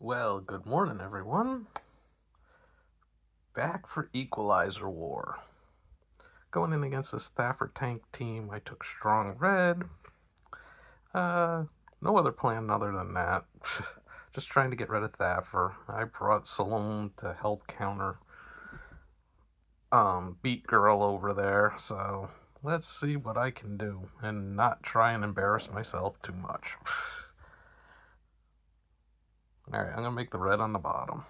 Well, good morning, everyone. Back for Equalizer War. Going in against the Stafford tank team, I took strong red. No other plan other than that. Just trying to get rid of Thaffer. I brought Salome to help counter Beat Girl over there, so let's see what I can do and not try and embarrass myself too much. Alright, I'm gonna make the red on the bottom.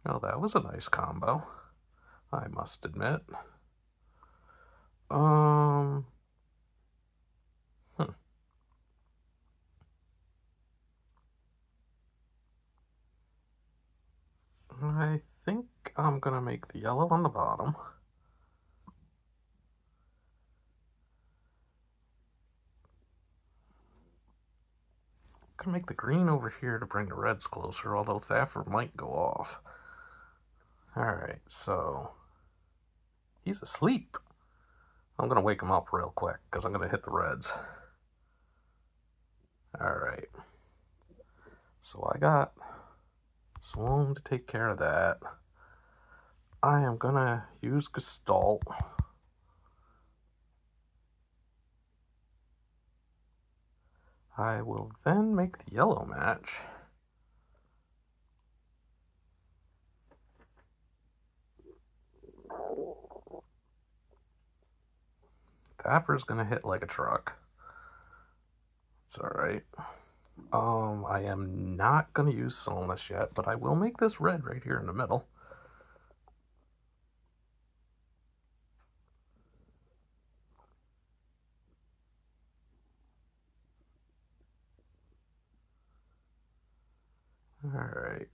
Well, that was a nice combo, I must admit. Hmm. I think I'm gonna make the yellow on the bottom. Gonna make the green over here to bring the reds closer, although Thaffer might go off. Alright, so he's asleep. I'm gonna wake him up real quick because I'm gonna hit the reds. Alright. So I got Salome to take care of that. I am gonna use Gestalt. I will then make the yellow match. Thaffer's gonna hit like a truck. It's alright. I am not gonna use Solness yet, but I will make this red right here in the middle. Alright.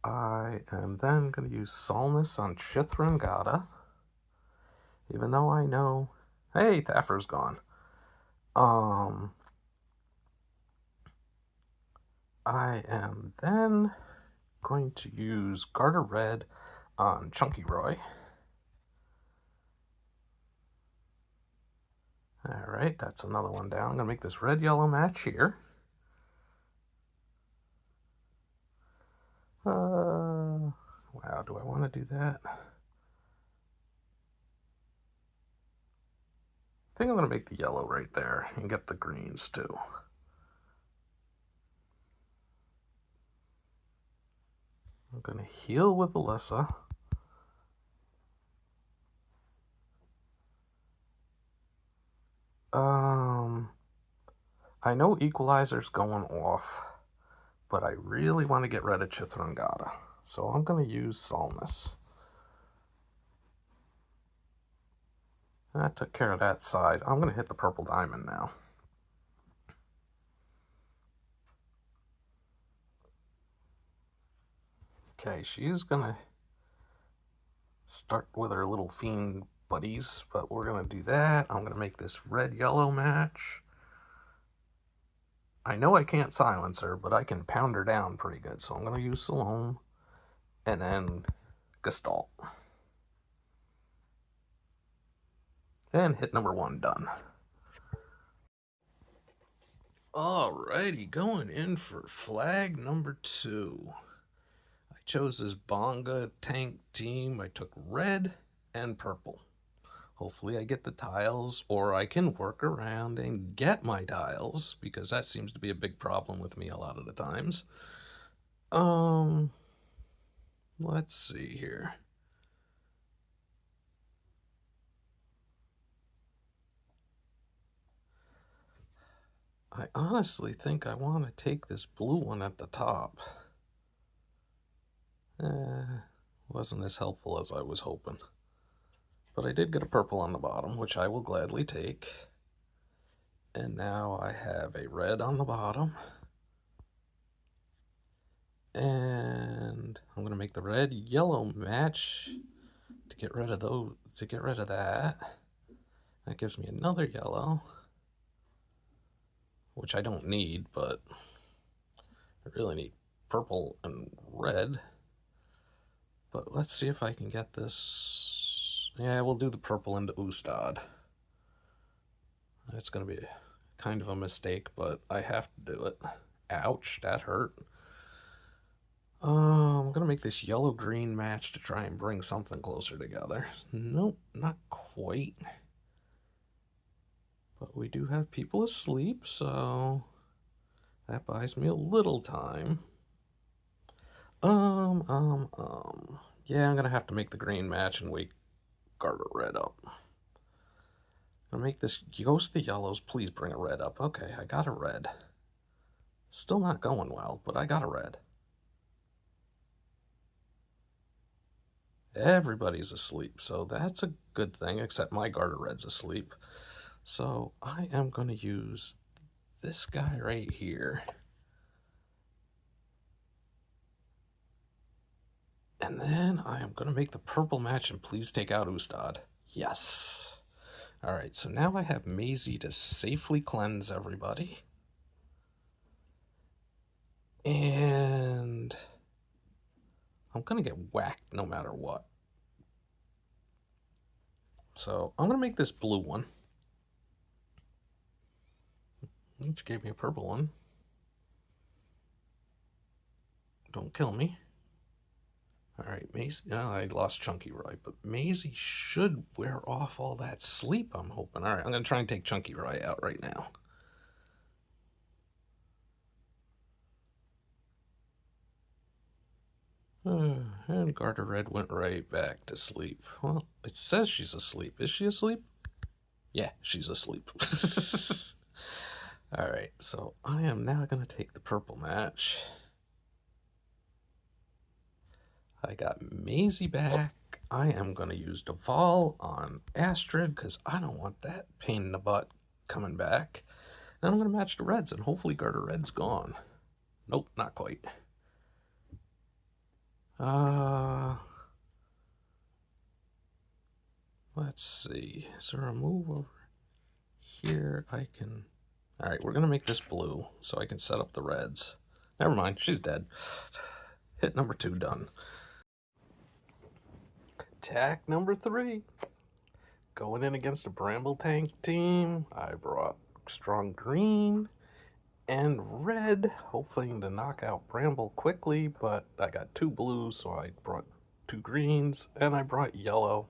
I am then going to use Solness on Chithrangada. Even though I know... Hey, Thaffer's gone. I am then going to use Garter Red on Chunky Roy. Alright, that's another one down. I'm going to make this red-yellow match here. Wow, do I want to do that? I think I'm going to make the yellow right there and get the greens too. I'm going to heal with Alyssa. I know Equalizer's going off, but I really want to get rid of Chithrangada, so I'm going to use Solness. And I took care of that side. I'm going to hit the purple diamond now. Okay, she's going to start with her little fiend buddies, but we're going to do that. I'm going to make this red-yellow match. I know I can't silence her, but I can pound her down pretty good, so I'm going to use Salome and then Gestalt. And hit number 1 done. Alrighty, going in for flag number 2. I chose this Bonga tank team. I took red and purple. Hopefully I get the tiles, or I can work around and get my tiles, because that seems to be a big problem with me a lot of the times. Let's see here. I honestly think I want to take this blue one at the top. Wasn't as helpful as I was hoping. But I did get a purple on the bottom, which I will gladly take. And now I have a red on the bottom. And I'm going to make the red-yellow match to get rid of those, to get rid of that. That gives me another yellow, which I don't need, but I really need purple and red. But let's see if I can get this. Yeah, we'll do the purple into Ustad. It's going to be kind of a mistake, but I have to do it. Ouch, that hurt. I'm going to make this yellow-green match to try and bring something closer together. Nope, not quite. But we do have people asleep, so that buys me a little time. Yeah, I'm going to have to make the green match and wake Garter Red up. I'm going to make this ghost the yellows. Please bring a red up. Okay, I got a red. Still not going well, but I got a red. Everybody's asleep, so that's a good thing, except my Garter Red's asleep. So I am going to use this guy right here. And then I am going to make the purple match and please take out Ustad. Yes. Alright, so now I have Maisie to safely cleanse everybody. And I'm going to get whacked no matter what. So I'm going to make this blue one. Which gave me a purple one. Don't kill me. Alright, Maisie. Oh, I lost Chunky Roy, but Maisie should wear off all that sleep, I'm hoping. Alright, I'm going to try and take Chunky Roy out right now. And Garter Red went right back to sleep. Well, it says she's asleep. Is she asleep? Yeah, she's asleep. Alright, so I am now going to take the purple match. I got Maisie back. I am going to use Duval on Astrid because I don't want that pain in the butt coming back. And I'm going to match the reds and hopefully Garter Red's gone. Nope, not quite. Let's see. Is there a move over here? I can... Alright, we're going to make this blue so I can set up the reds. Never mind, she's dead. Hit number 2 done. Attack number 3. Going in against a Bramble Tank team, I brought strong green and red, hoping to knock out Bramble quickly, but I got 2 blues, so I brought 2 greens, and I brought yellow.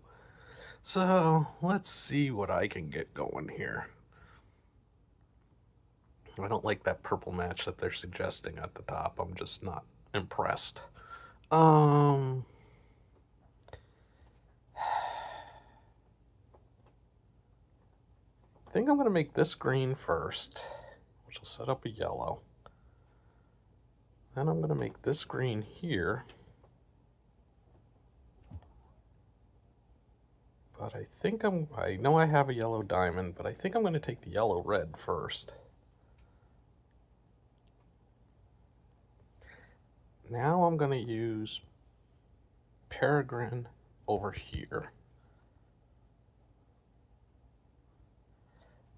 So let's see what I can get going here. I don't like that purple match that they're suggesting at the top. I'm just not impressed. I think I'm going to make this green first, which will set up a yellow. Then I'm going to make this green here. But I think I know I have a yellow diamond, but I think I'm going to take the yellow red first. Now I'm going to use Peregrine over here.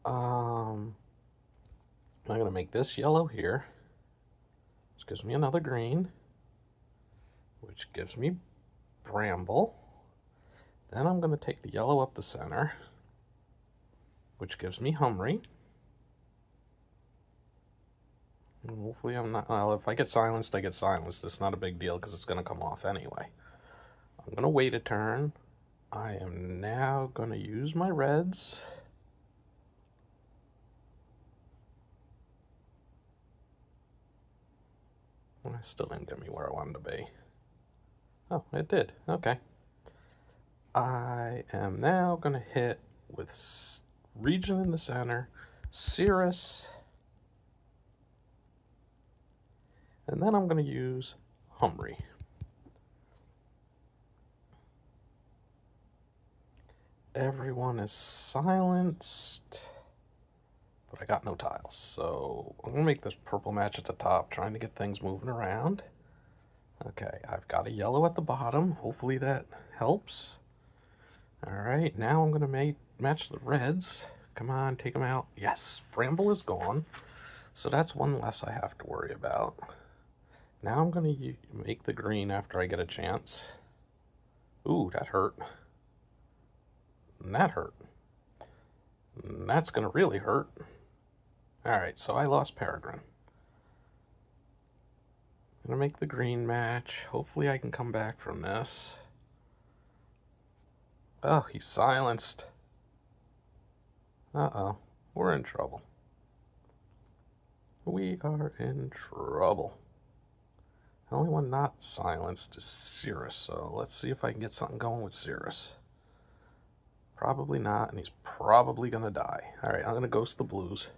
I'm going to make this yellow here, which gives me another green, which gives me Bramble. Then I'm going to take the yellow up the center, which gives me Humry. And hopefully I'm not... Well, if I get silenced, I get silenced. It's not a big deal because it's going to come off anyway. I'm going to wait a turn. I am now going to use my reds. It still didn't get me where I wanted to be. Oh, it did. Okay. I am now going to hit with Region in the center, Cirrus, and then I'm going to use Humry. Everyone is silenced, but I got no tiles, so I'm going to make this purple match at the top, trying to get things moving around. Okay, I've got a yellow at the bottom. Hopefully that helps. Alright, now I'm going to match the reds. Come on, take them out. Yes, Bramble is gone. So that's one less I have to worry about. Now I'm going to make the green after I get a chance. Ooh, that hurt. And that hurt. That's gonna really hurt. Alright, so I lost Peregrine. I'm gonna make the green match. Hopefully I can come back from this. Oh, he's silenced. Uh-oh. We're in trouble. We are in trouble. The only one not silenced is Cirrus, so let's see if I can get something going with Cirrus. Probably not, and he's probably gonna die. Alright, I'm gonna ghost the blues.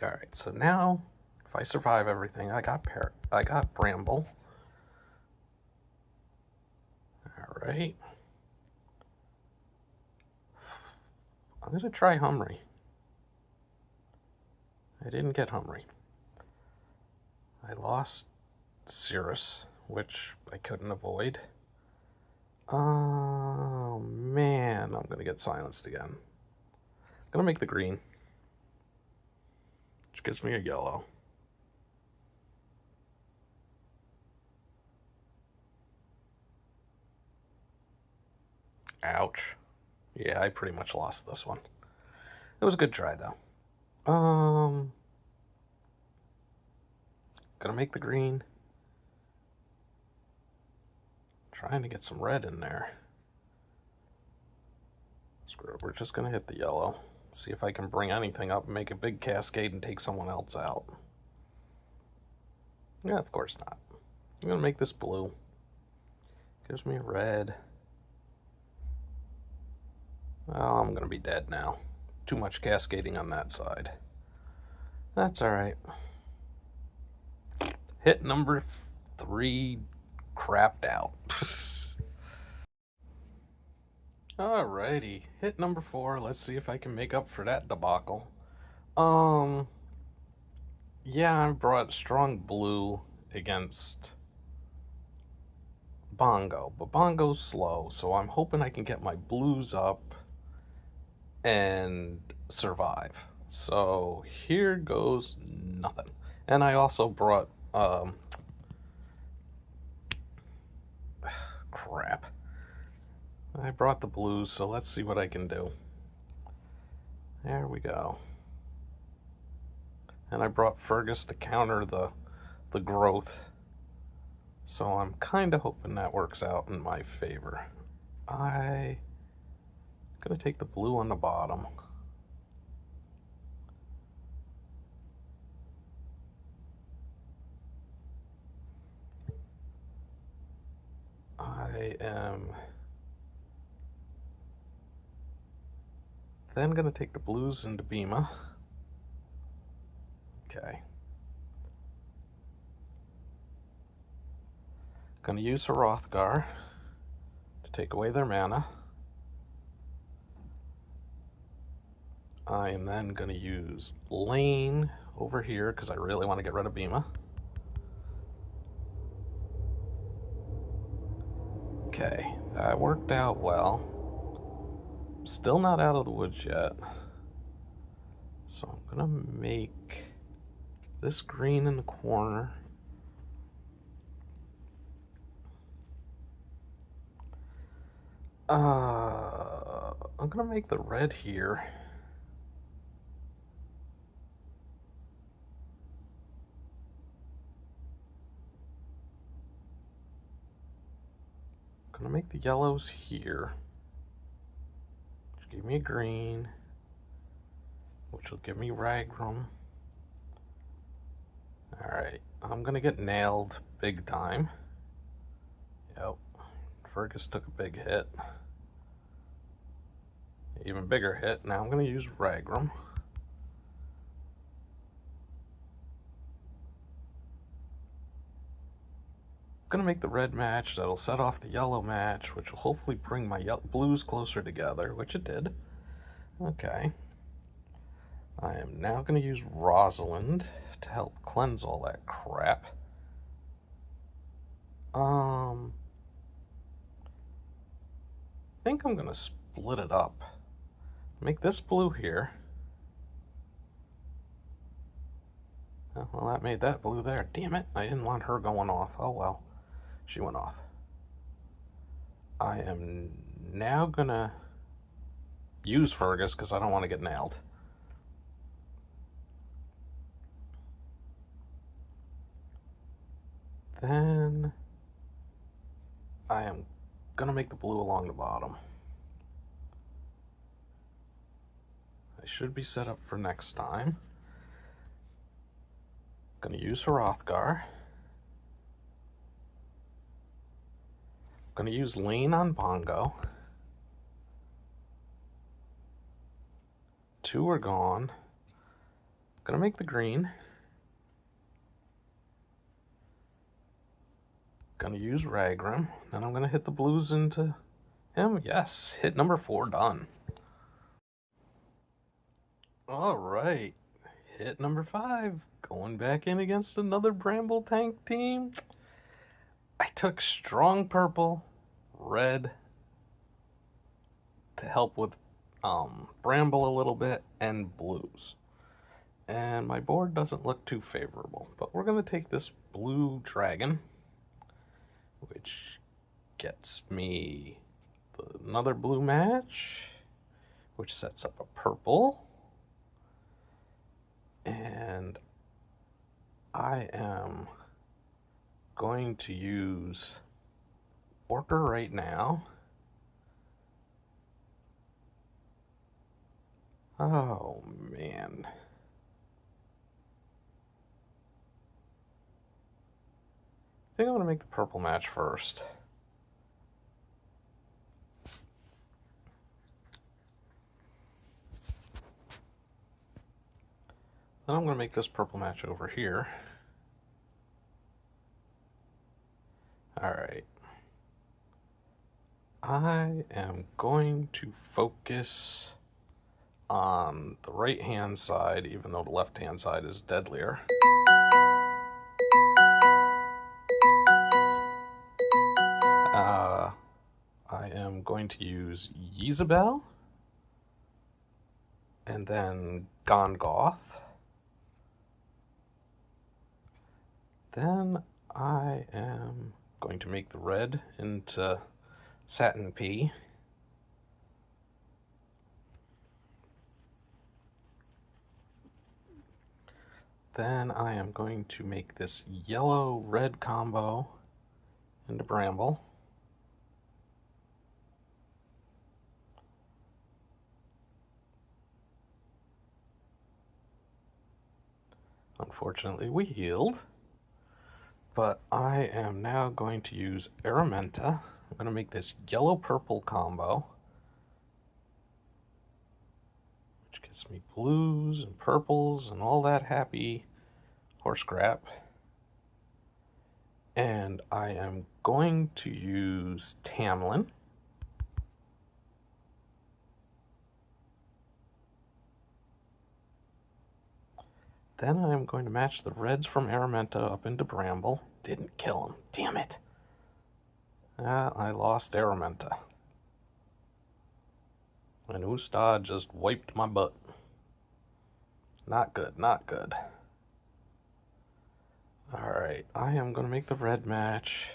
Alright, so now, if I survive everything, I got Bramble. Alright. I'm gonna try Humry. I didn't get Humry. I lost Cirrus, which I couldn't avoid. Oh man, I'm gonna get silenced again. I'm gonna make the green, which gives me a yellow. Ouch. Yeah, I pretty much lost this one. It was a good try though. Gonna make the green. Trying to get some red in there. Screw it, we're just gonna hit the yellow. See if I can bring anything up and make a big cascade and take someone else out. Yeah, of course not. I'm gonna make this blue. Gives me a red. Oh, I'm gonna be dead now. Too much cascading on that side. That's alright. Hit number 3 crapped out. Alrighty, hit number 4. Let's see if I can make up for that debacle. Yeah, I brought strong blue against Bongo, but Bongo's slow, so I'm hoping I can get my blues up and survive. So here goes nothing. And I also brought crap. I brought the blues, so let's see what I can do. There we go. And I brought Fergus to counter the growth. So I'm kind of hoping that works out in my favor. I'm gonna take the blue on the bottom. I am then gonna take the blues into Bima. Okay. Gonna use Hrothgar to take away their mana. I am then gonna use Lane over here because I really want to get rid of Bima. Okay, that worked out well. Still not out of the woods yet. So I'm gonna make this green in the corner. I'm gonna make the red here. I'm gonna make the yellows here. Which give me a green. Which will give me Ragrum. Alright, I'm gonna get nailed big time. Yep. Fergus took a big hit. Even bigger hit. Now I'm gonna use Ragrum. Gonna make the red match. That'll set off the yellow match, which will hopefully bring my blues closer together, which it did. Okay. I am now gonna use Rosalind to help cleanse all that crap. I think I'm gonna split it up. Make this blue here. Oh, well, that made that blue there. Damn it, I didn't want her going off. Oh well, she went off. I am now gonna use Fergus because I don't want to get nailed. Then I am gonna make the blue along the bottom. I should be set up for next time. Gonna use Hrothgar. Gonna use Lane on Bongo. 2 are gone. Gonna make the green. Gonna use Ragrim. Then I'm gonna hit the blues into him. Yes, hit number 4 done. All right, hit number 5. Going back in against another Bramble tank team. I took strong purple, red to help with Bramble a little bit, and blues. And my board doesn't look too favorable, but we're going to take this blue dragon, which gets me another blue match, which sets up a purple. And I am going to use Orca right now. Oh, man. I think I'm going to make the purple match first. Then I'm going to make this purple match over here. Alright. I am going to focus on the right-hand side, even though the left-hand side is deadlier. I am going to use Yzabel, and then Gongoth. Then I am going to make the red into Satin P. Then I am going to make this yellow-red combo into Bramble. Unfortunately, we healed. But I am now going to use Araminta. I'm going to make this yellow-purple combo, which gets me blues and purples and all that happy horse crap. And I am going to use Tamlin. Then I'm going to match the reds from Araminta up into Bramble. Didn't kill him. Damn it. I lost Araminta. And Ustad just wiped my butt. Not good, not good. Alright, I am going to make the red match.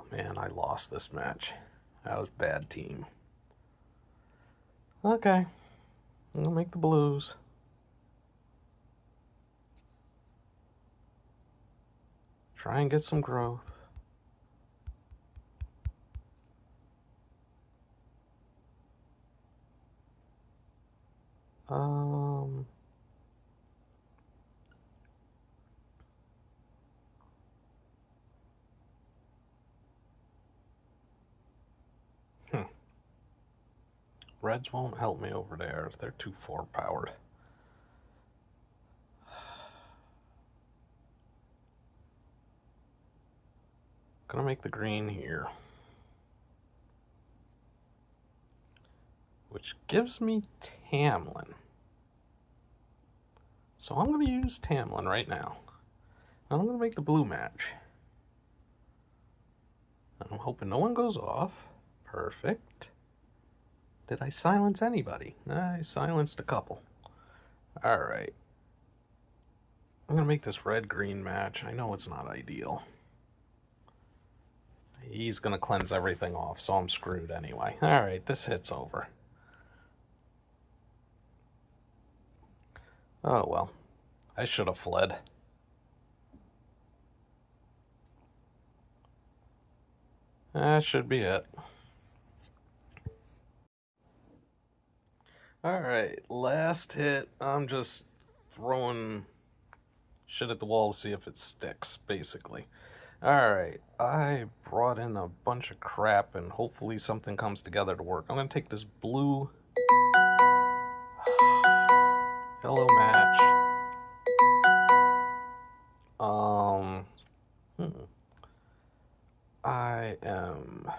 Man, I lost this match. That was a bad team. Okay. I'm gonna make the blues. Try and get some growth. Reds won't help me over there. They're too 4-powered. Gonna make the green here, which gives me Tamlin. So I'm gonna use Tamlin right now. And I'm gonna make the blue match. I'm hoping no one goes off. Perfect. Did I silence anybody? I silenced a couple. Alright. I'm going to make this red-green match. I know it's not ideal. He's going to cleanse everything off, so I'm screwed anyway. Alright, this hit's over. Oh well. I should have fled. That should be it. Alright, last hit. I'm just throwing shit at the wall to see if it sticks, basically. Alright, I brought in a bunch of crap and hopefully something comes together to work. I'm going to take this blue yellow match. I am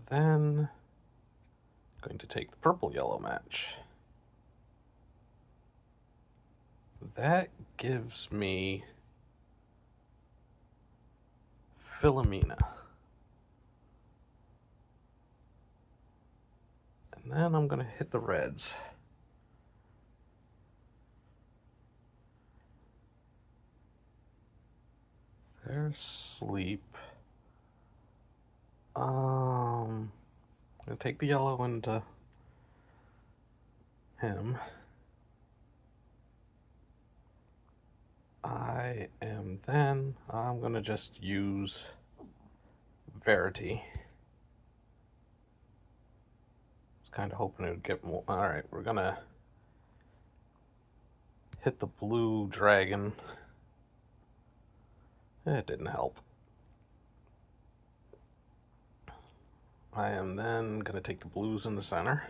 then going to take the purple yellow match. That gives me Philomena. And then I'm going to hit the reds. They're asleep. I'm going to take the yellow into him. I'm going to just use Verity. I was kind of hoping it would get more. Alright, we're going to hit the blue dragon. It didn't help. I am then going to take the blues in the center.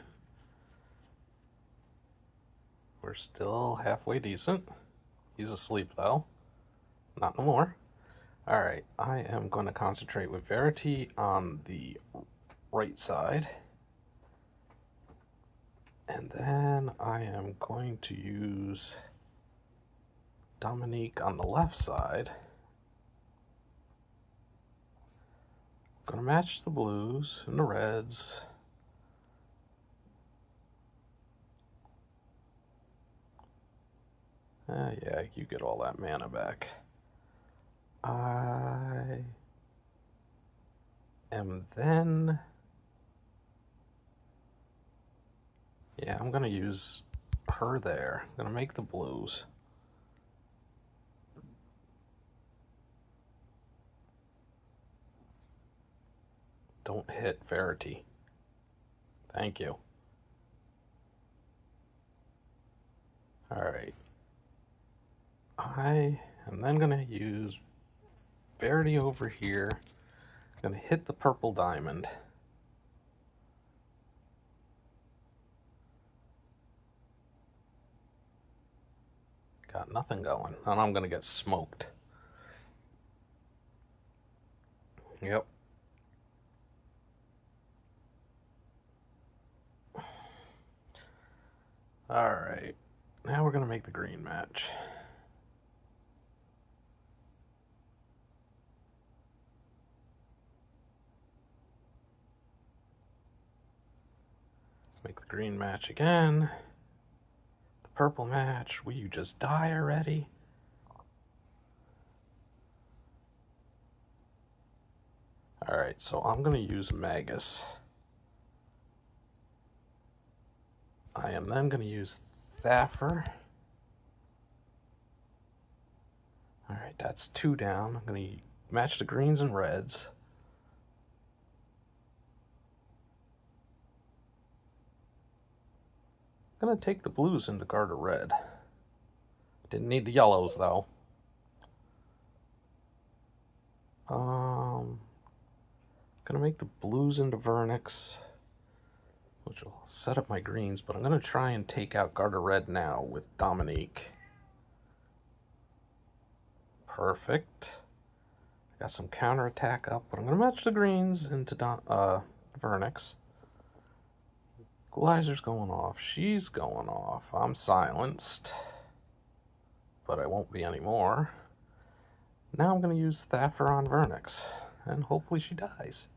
We're still halfway decent. He's asleep though. Not no more. Alright, I am going to concentrate with Verity on the right side. And then I am going to use Dominique on the left side. I'm going to match the blues and the reds. Yeah, you get all that mana back. I am then... Yeah, I'm going to use her there. I'm going to make the blues. Don't hit Verity. Thank you. Alright. I am then going to use Verity over here. I'm going to hit the purple diamond. Got nothing going. And I'm going to get smoked. Yep. Alright. Now we're going to make the green match. Make the green match again. The purple match. Will you just die already? Alright, so I'm going to use Magus. I am then going to use Thaffer. Alright, that's 2 down. I'm going to match the greens and reds. I'm going to take the blues into Garter Red. Didn't need the yellows, though. Going to make the blues into Vernix, which will set up my greens, but I'm going to try and take out Garter Red now with Dominique. Perfect. Got some counterattack up, but I'm going to match the greens into Vernix. Equalizer's going off. She's going off. I'm silenced. But I won't be anymore. Now I'm going to use Thaffer on Vernix. And hopefully she dies.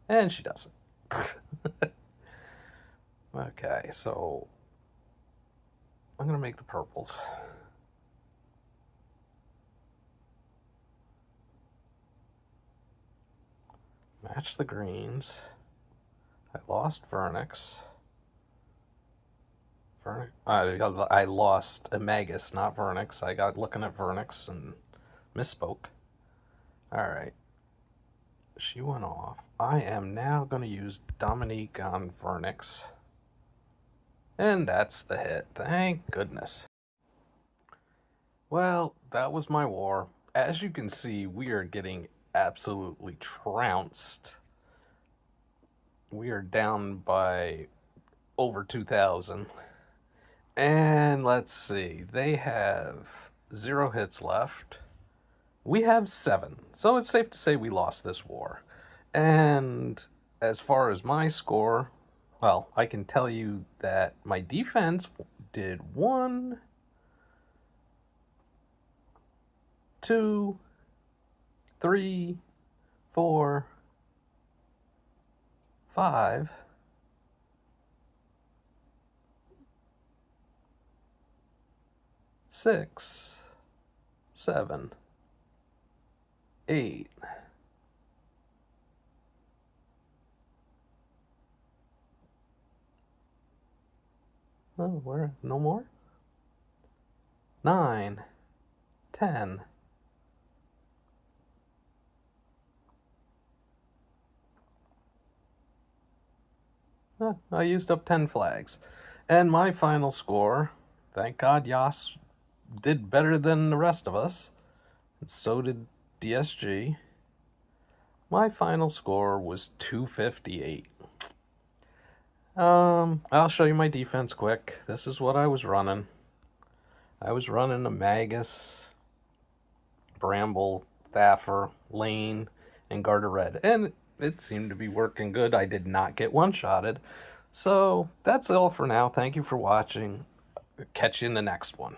And she doesn't. Okay, so I'm going to make the purples. Match the greens. I lost Vernix. I lost Amagus, not Vernix. I got looking at Vernix and misspoke. Alright. She went off. I am now going to use Dominique on Vernix. And that's the hit. Thank goodness. Well, that was my war. As you can see, we are getting absolutely trounced. We are down by over 2,000. And let's see, they have 0 hits left. We have 7, so it's safe to say we lost this war. And as far as my score, well, I can tell you that my defense did 1, 2, 3, 4, 5, 6, 7, 8. Oh, where? No more? 9, 10. I used up 10 flags. And my final score, thank God Yas did better than the rest of us, and so did DSG. My final score was 258. I'll show you my defense quick. This is what I was running. I was running a Magus, Bramble, Thaffer, Lane, and Garter Red, and it seemed to be working good. I did not get one-shotted. So that's all for now. Thank you for watching. Catch you in the next one.